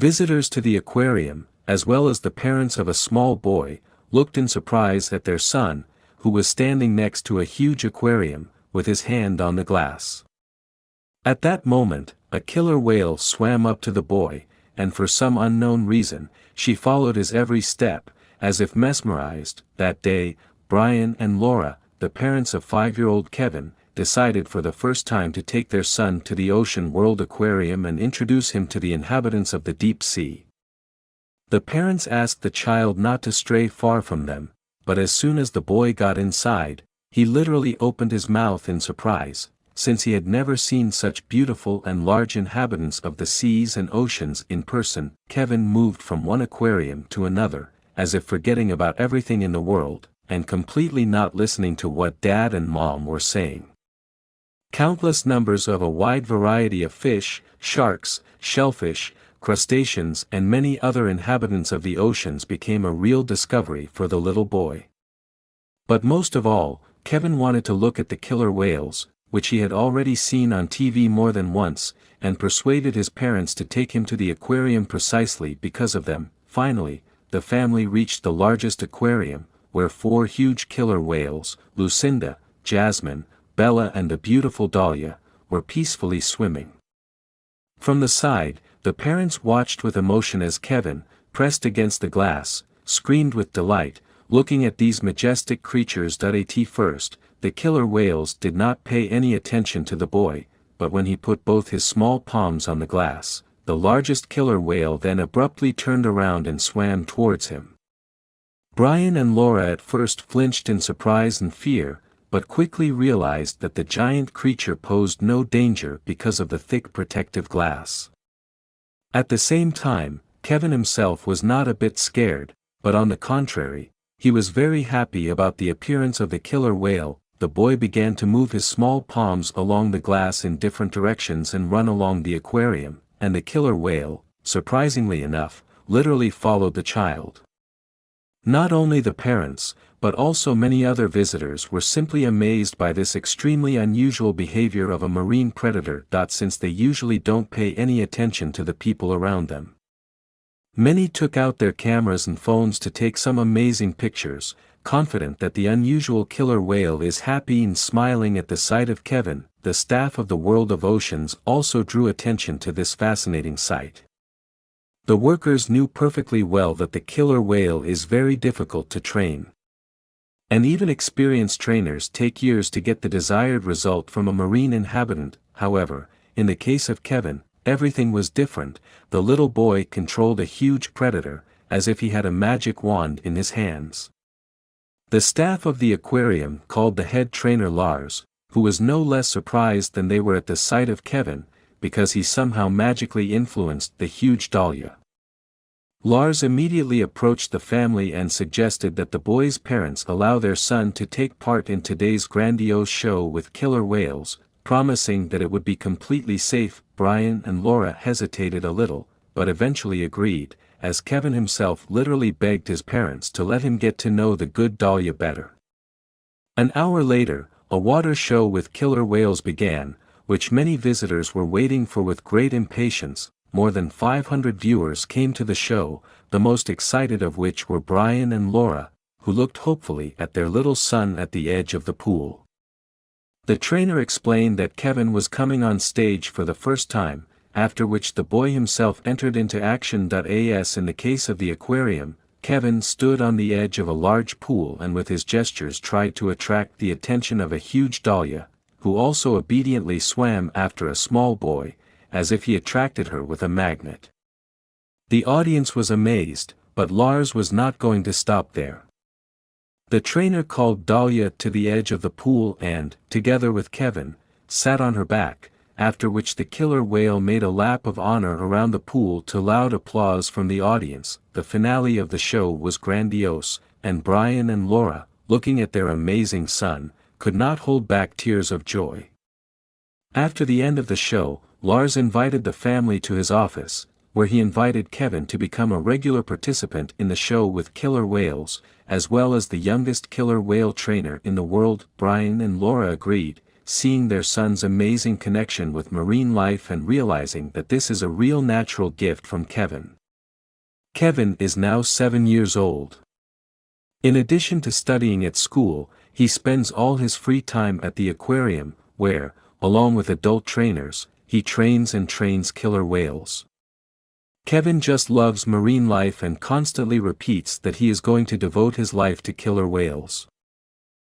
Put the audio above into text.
Visitors to the aquarium, as well as the parents of a small boy, looked in surprise at their son, who was standing next to a huge aquarium, with his hand on the glass. At that moment, a killer whale swam up to the boy, and for some unknown reason, she followed his every step, as if mesmerized. That day, Brian and Laura, the parents of 5-year-old Kevin, decided for the first time to take their son to the Ocean World Aquarium and introduce him to the inhabitants of the deep sea. The parents asked the child not to stray far from them, but as soon as the boy got inside, he literally opened his mouth in surprise, since he had never seen such beautiful and large inhabitants of the seas and oceans in person. Kevin moved from one aquarium to another, as if forgetting about everything in the world, and completely not listening to what Dad and Mom were saying. Countless numbers of a wide variety of fish, sharks, shellfish, crustaceans and many other inhabitants of the oceans became a real discovery for the little boy. But most of all, Kevin wanted to look at the killer whales, which he had already seen on TV more than once, and persuaded his parents to take him to the aquarium precisely because of them. Finally, the family reached the largest aquarium, where 4 huge killer whales, Lucinda, Jasmine, Bella and the beautiful Dahlia, were peacefully swimming. From the side, the parents watched with emotion as Kevin, pressed against the glass, screamed with delight, looking at these majestic creatures. At first, the killer whales did not pay any attention to the boy, but when he put both his small palms on the glass, the largest killer whale then abruptly turned around and swam towards him. Brian and Laura at first flinched in surprise and fear, but quickly realized that the giant creature posed no danger because of the thick protective glass. At the same time, Kevin himself was not a bit scared, but on the contrary, he was very happy about the appearance of the killer whale. The boy began to move his small palms along the glass in different directions and run along the aquarium, and the killer whale, surprisingly enough, literally followed the child. Not only the parents, but also many other visitors were simply amazed by this extremely unusual behavior of a marine predator. Since they usually don't pay any attention to the people around them. Many took out their cameras and phones to take some amazing pictures, confident that the unusual killer whale is happy and smiling at the sight of Kevin. The staff of the World of Oceans also drew attention to this fascinating sight. The workers knew perfectly well that the killer whale is very difficult to train. And even experienced trainers take years to get the desired result from a marine inhabitant. However, in the case of Kevin, everything was different. The little boy controlled a huge predator, as if he had a magic wand in his hands. The staff of the aquarium called the head trainer Lars, who was no less surprised than they were at the sight of Kevin, because he somehow magically influenced the huge Dahlia. Lars immediately approached the family and suggested that the boy's parents allow their son to take part in today's grandiose show with killer whales, promising that it would be completely safe. Brian and Laura hesitated a little, but eventually agreed, as Kevin himself literally begged his parents to let him get to know the good Dahlia better. An hour later, a water show with killer whales began, which many visitors were waiting for with great impatience. More than 500 viewers came to the show, the most excited of which were Brian and Laura, who looked hopefully at their little son at the edge of the pool. The trainer explained that Kevin was coming on stage for the first time, after which the boy himself entered into action. As in the case of the aquarium, Kevin stood on the edge of a large pool and with his gestures tried to attract the attention of a huge Dahlia, who also obediently swam after a small boy, as if he attracted her with a magnet. The audience was amazed, but Lars was not going to stop there. The trainer called Dahlia to the edge of the pool and, together with Kevin, sat on her back, after which the killer whale made a lap of honor around the pool to loud applause from the audience. The finale of the show was grandiose, and Brian and Laura, looking at their amazing son, could not hold back tears of joy. After the end of the show, Lars invited the family to his office, where he invited Kevin to become a regular participant in the show with killer whales, as well as the youngest killer whale trainer in the world. Brian and Laura agreed, seeing their son's amazing connection with marine life and realizing that this is a real natural gift from Kevin. Kevin is now 7 years old. In addition to studying at school, he spends all his free time at the aquarium, where, along with adult trainers, he trains and trains killer whales. Kevin just loves marine life and constantly repeats that he is going to devote his life to killer whales.